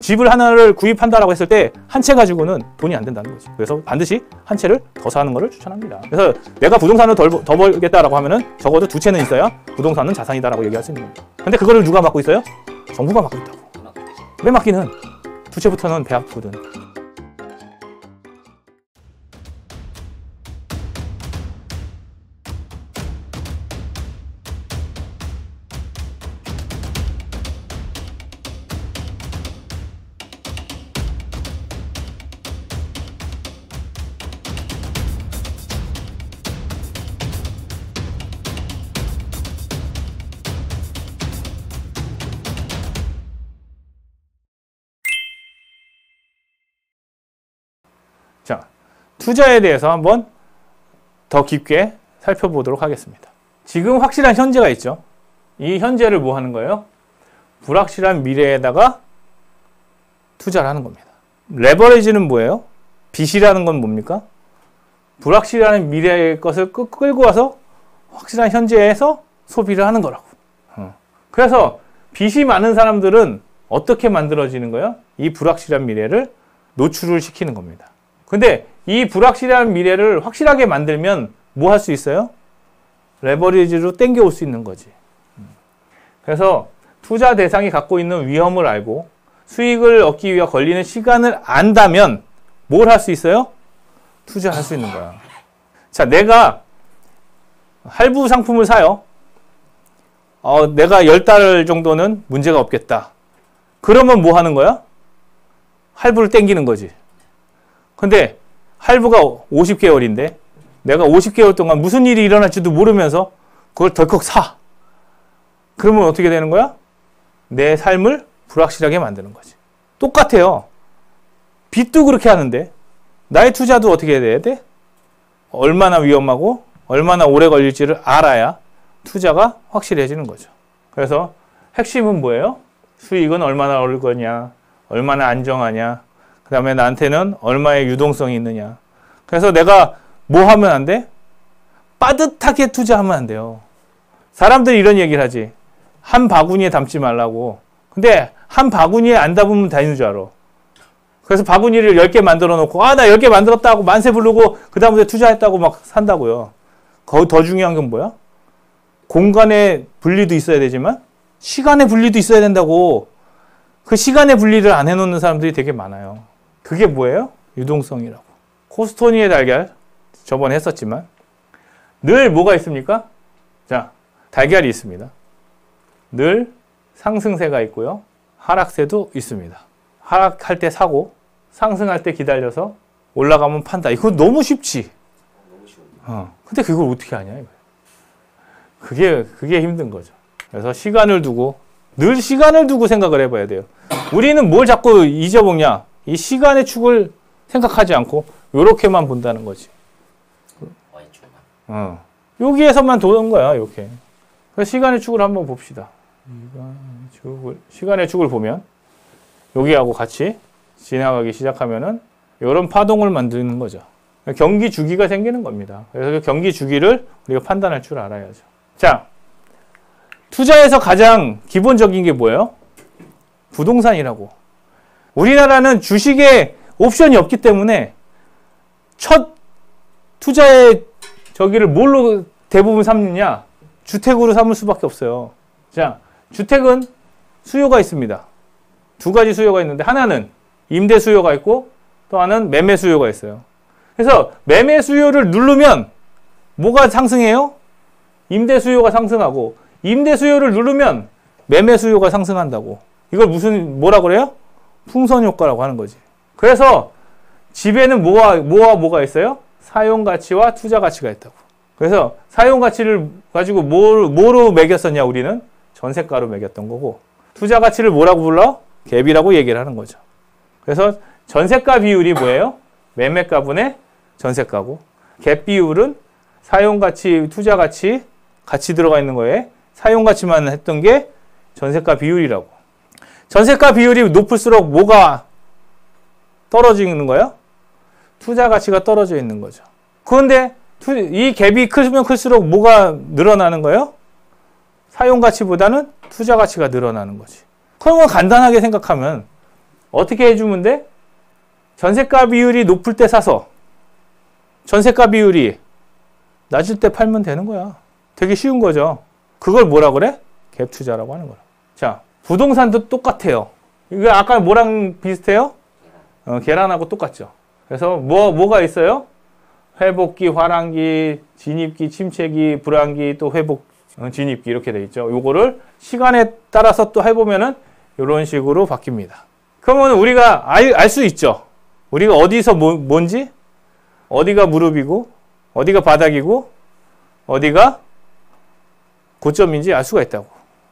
집을 하나를 구입한다라고 했을 때 한 채 가지고는 돈이 안 된다는 거죠. 그래서 반드시 한 채를 더 사는 것을 추천합니다. 그래서 내가 부동산을 더 벌겠다라고 하면은 적어도 두 채는 있어야 부동산은 자산이다라고 얘기할 수 있는 겁니다. 근데 그거를 누가 맡고 있어요? 정부가 맡고 있다고. 왜 맡기는? 두 채부터는 배 아프거든. 자, 투자에 대해서 한번 더 깊게 살펴보도록 하겠습니다. 지금 확실한 현재가 있죠. 이 현재를 뭐 하는 거예요? 불확실한 미래에다가 투자를 하는 겁니다. 레버리지는 뭐예요? 빚이라는 건 뭡니까? 불확실한 미래의 것을 끌고 와서 확실한 현재에서 소비를 하는 거라고. 그래서 빚이 많은 사람들은 어떻게 만들어지는 거예요? 이 불확실한 미래를 노출을 시키는 겁니다. 근데 이 불확실한 미래를 확실하게 만들면 뭐 할 수 있어요? 레버리지로 땡겨올 수 있는 거지. 그래서 투자 대상이 갖고 있는 위험을 알고 수익을 얻기 위해 걸리는 시간을 안다면 뭘 할 수 있어요? 투자할 수 있는 거야. 자, 내가 할부 상품을 사요. 내가 10달 정도는 문제가 없겠다. 그러면 뭐 하는 거야? 할부를 땡기는 거지. 근데 할부가 50개월인데 내가 50개월 동안 무슨 일이 일어날지도 모르면서 그걸 덜컥 사. 그러면 어떻게 되는 거야? 내 삶을 불확실하게 만드는 거지. 똑같아요. 빚도 그렇게 하는데 나의 투자도 어떻게 해야 돼? 얼마나 위험하고 얼마나 오래 걸릴지를 알아야 투자가 확실해지는 거죠. 그래서 핵심은 뭐예요? 수익은 얼마나 오를 거냐, 얼마나 안정하냐, 그 다음에 나한테는 얼마의 유동성이 있느냐. 그래서 내가 뭐 하면 안 돼? 빠듯하게 투자하면 안 돼요. 사람들이 이런 얘기를 하지. 한 바구니에 담지 말라고. 근데 한 바구니에 안 담으면 되는 줄 알아. 그래서 바구니를 10개 만들어 놓고 나 10개 만들었다 하고 만세 부르고 그 다음에 투자했다고 막 산다고요. 거기 더 중요한 건 뭐야? 공간의 분리도 있어야 되지만 시간의 분리도 있어야 된다고. 그 시간의 분리를 안 해놓는 사람들이 되게 많아요. 그게 뭐예요? 유동성이라고. 코스토니의 달걀 저번에 했었지만 늘 뭐가 있습니까? 자, 달걀이 있습니다. 늘 상승세가 있고요. 하락세도 있습니다. 하락할 때 사고 상승할 때 기다려서 올라가면 판다. 이거 너무 쉽지. 근데 그걸 어떻게 하냐 이거예요. 그게 힘든 거죠. 그래서 시간을 두고 늘 시간을 두고 생각을 해봐야 돼요. 우리는 뭘 자꾸 잊어먹냐? 이 시간의 축을 생각하지 않고 요렇게만 본다는 거지. 여기에서만 도는 거야, 이렇게. 그래서 시간의 축을 한번 봅시다. 시간의 축을 보면 여기하고 같이 지나가기 시작하면은 이런 파동을 만드는 거죠. 경기 주기가 생기는 겁니다. 그래서 그 경기 주기를 우리가 판단할 줄 알아야죠. 자, 투자에서 가장 기본적인 게 뭐예요? 부동산이라고. 우리나라는 주식에 옵션이 없기 때문에 첫 투자의 저기를 뭘로 대부분 삼느냐? 주택으로 삼을 수밖에 없어요. 자, 주택은 수요가 있습니다. 두 가지 수요가 있는데 하나는 임대 수요가 있고 또 하나는 매매 수요가 있어요. 그래서 매매 수요를 누르면 뭐가 상승해요? 임대 수요가 상승하고 임대 수요를 누르면 매매 수요가 상승한다고. 이걸 뭐라 그래요? 풍선 효과라고 하는 거지. 그래서 집에는 뭐가 있어요? 사용 가치와 투자 가치가 있다고. 그래서 사용 가치를 가지고 뭐로 매겼었냐 우리는? 전세가로 매겼던 거고 투자 가치를 뭐라고 불러? 갭이라고 얘기를 하는 거죠. 그래서 전세가 비율이 뭐예요? 매매가분의 전세가고 갭 비율은 사용 가치, 투자 가치 같이 들어가 있는 거에 사용 가치만 했던 게 전세가 비율이라고. 전세가 비율이 높을수록 뭐가 떨어지는 거예요? 투자 가치가 떨어져 있는 거죠. 그런데 이 갭이 크면 클수록 뭐가 늘어나는 거예요? 사용 가치보다는 투자 가치가 늘어나는 거지. 그러면 간단하게 생각하면 어떻게 해주면 돼? 전세가 비율이 높을 때 사서 전세가 비율이 낮을 때 팔면 되는 거야. 되게 쉬운 거죠. 그걸 뭐라 그래? 갭 투자라고 하는 거야. 자, 부동산도 똑같아요. 이거 아까 뭐랑 비슷해요? 계란하고 똑같죠. 그래서 뭐가 있어요? 회복기, 환환기, 진입기, 침체기, 불황기, 또 회복, 진입기 이렇게 돼 있죠. 요거를 시간에 따라서 또 해보면은 이런 식으로 바뀝니다. 그러면 우리가 알 수 있죠. 우리가 어디서 뭔지, 어디가 무릎이고, 어디가 바닥이고, 어디가 고점인지 알 수가 있다고.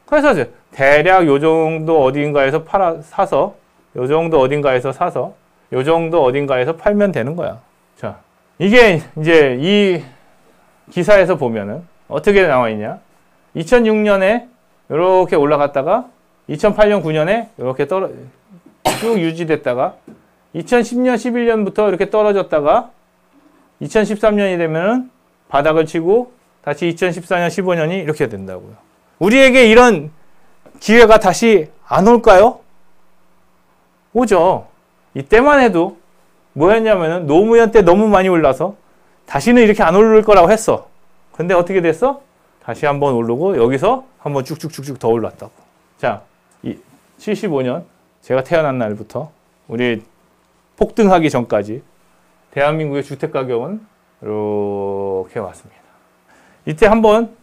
그래서 대략 요 정도 어딘가에서 사서, 요 정도 어딘가에서 사서, 요 정도 어딘가에서 팔면 되는 거야. 자, 이게 이제 이 기사에서 보면은 어떻게 나와 있냐? 2006년에 이렇게 올라갔다가 2008년, 9년에 이렇게 쭉 유지됐다가 2010년, 11년부터 이렇게 떨어졌다가 2013년이 되면은 바닥을 치고 다시 2014년, 15년이 이렇게 된다고요. 우리에게 이런 기회가 다시 안 올까요? 오죠. 이때만 해도 뭐 했냐면은 노무현 때 너무 많이 올라서 다시는 이렇게 안 오를 거라고 했어. 근데 어떻게 됐어? 다시 한번 오르고 여기서 한번 쭉쭉쭉쭉 더 올랐다고. 자, 75년 제가 태어난 날부터 우리 폭등하기 전까지 대한민국의 주택가격은 이렇게 왔습니다. 이때 한번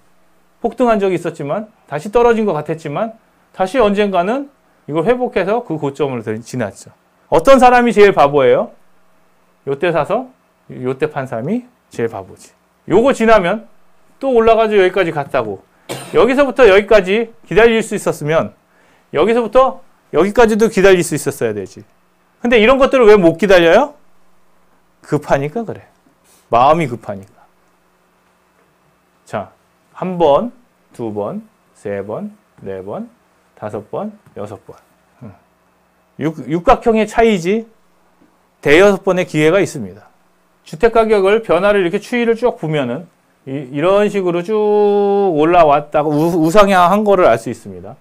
폭등한 적이 있었지만 다시 떨어진 것 같았지만 다시 언젠가는 이걸 회복해서 그 고점을 지났죠. 어떤 사람이 제일 바보예요? 요때 사서 요때 판 사람이 제일 바보지. 요거 지나면 또 올라가지고 여기까지 갔다고. 여기서부터 여기까지 기다릴 수 있었으면 여기서부터 여기까지도 기다릴 수 있었어야 되지. 근데 이런 것들을 왜 못 기다려요? 급하니까 그래. 마음이 급하니까. 자, 한 번, 두 번, 세 번, 네 번, 다섯 번, 여섯 번. 육각형의 차이지 대여섯 번의 기회가 있습니다. 주택가격을 변화를 이렇게 추이를 쭉 보면은 이런 식으로 쭉 올라왔다가 우상향한 거를 알 수 있습니다.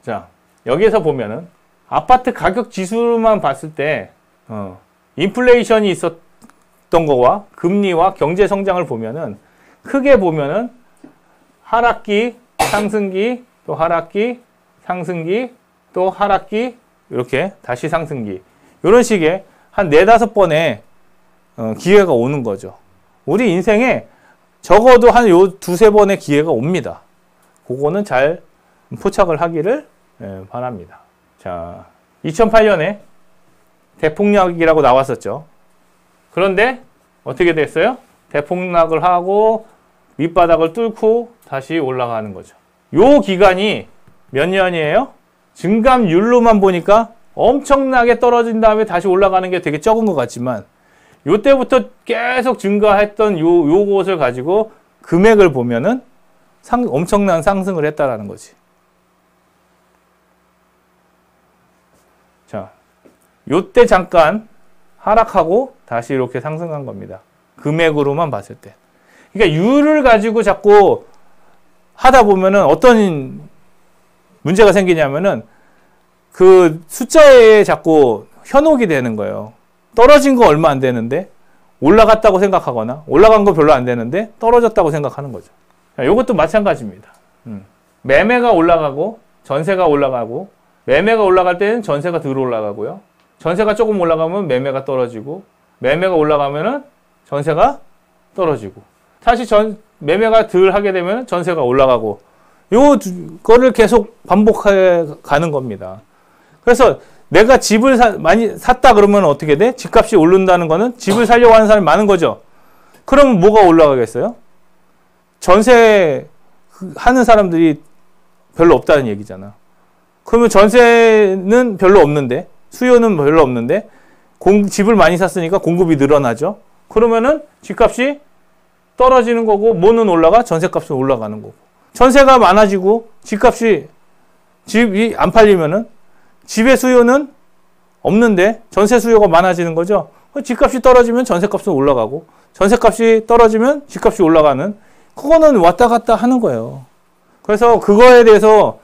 자, 여기에서 보면은 아파트 가격 지수만 봤을 때 인플레이션이 있었던 거와 금리와 경제 성장을 보면은 크게 보면은 하락기, 상승기, 또 하락기, 상승기, 또 하락기, 이렇게 다시 상승기. 이런 식의 한 4-5번의 기회가 오는 거죠. 우리 인생에 적어도 한 요 2-3번의 기회가 옵니다. 그거는 잘 포착을 하기를 바랍니다. 자, 2008년에 대폭락이라고 나왔었죠. 그런데 어떻게 됐어요? 대폭락을 하고 밑바닥을 뚫고 다시 올라가는 거죠. 요 기간이 몇 년이에요? 증감률로만 보니까 엄청나게 떨어진 다음에 다시 올라가는 게 되게 적은 것 같지만 요때부터 계속 증가했던 요것을 가지고 금액을 보면은 엄청난 상승을 했다라는 거지. 자, 요때 잠깐 하락하고 다시 이렇게 상승한 겁니다. 금액으로만 봤을 때. 그러니까 유를 가지고 자꾸 하다 보면은 어떤 문제가 생기냐면은 그 숫자에 자꾸 현혹이 되는 거예요. 떨어진 거 얼마 안 되는데 올라갔다고 생각하거나 올라간 거 별로 안 되는데 떨어졌다고 생각하는 거죠. 이것도 마찬가지입니다. 매매가 올라가고 전세가 올라가고 매매가 올라갈 때는 전세가 덜 올라가고요. 전세가 조금 올라가면 매매가 떨어지고 매매가 올라가면은 전세가 떨어지고 다시 매매가 덜 하게 되면 전세가 올라가고 요거를 계속 반복해 가는 겁니다. 그래서 내가 집을 많이 샀다 그러면 어떻게 돼? 집값이 오른다는 거는 집을 살려고 하는 사람이 많은 거죠. 그러면 뭐가 올라가겠어요? 전세 하는 사람들이 별로 없다는 얘기잖아. 그러면 전세는 별로 없는데 수요는 별로 없는데 집을 많이 샀으니까 공급이 늘어나죠. 그러면은 집값이 떨어지는 거고 뭐는 올라가? 전세값은 올라가는 거고. 전세가 많아지고 집이 안 팔리면은 집의 수요는 없는데 전세 수요가 많아지는 거죠. 집값이 떨어지면 전세값은 올라가고 전세값이 떨어지면 집값이 올라가는 그거는 왔다 갔다 하는 거예요. 그래서 그거에 대해서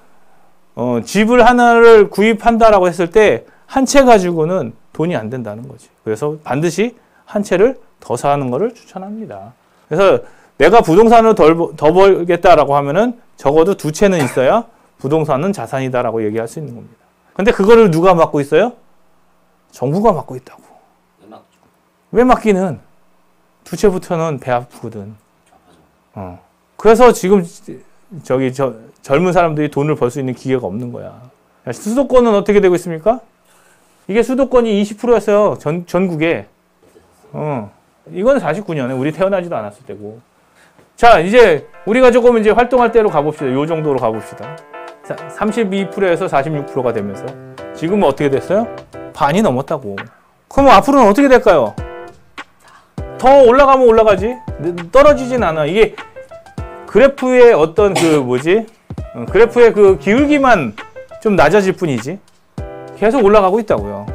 집을 하나를 구입한다라고 했을 때 한 채 가지고는 돈이 안 된다는 거지. 그래서 반드시 한 채를 더 사는 것을 추천합니다. 그래서 내가 부동산을 더 벌겠다라고 하면은 적어도 두 채는 있어야 부동산은 자산이다라고 얘기할 수 있는 겁니다. 근데 그거를 누가 맡고 있어요? 정부가 맡고 있다고. 왜 맡기는? 두 채부터는 배 아프거든. 그래서 지금 젊은 사람들이 돈을 벌 수 있는 기회가 없는 거야. 수도권은 어떻게 되고 있습니까? 이게 수도권이 20%였어요. 전국에. 이건 49년에 우리 태어나지도 않았을 때고. 자, 이제 우리가 조금 이제 활동할 때로 가봅시다. 요 정도로 가봅시다. 32%에서 46%가 되면서 지금은 어떻게 됐어요? 반이 넘었다고. 그럼 앞으로는 어떻게 될까요? 더 올라가면 올라가지. 떨어지진 않아. 이게 그래프의 어떤 그래프의 그 기울기만 좀 낮아질 뿐이지. 계속 올라가고 있다고요.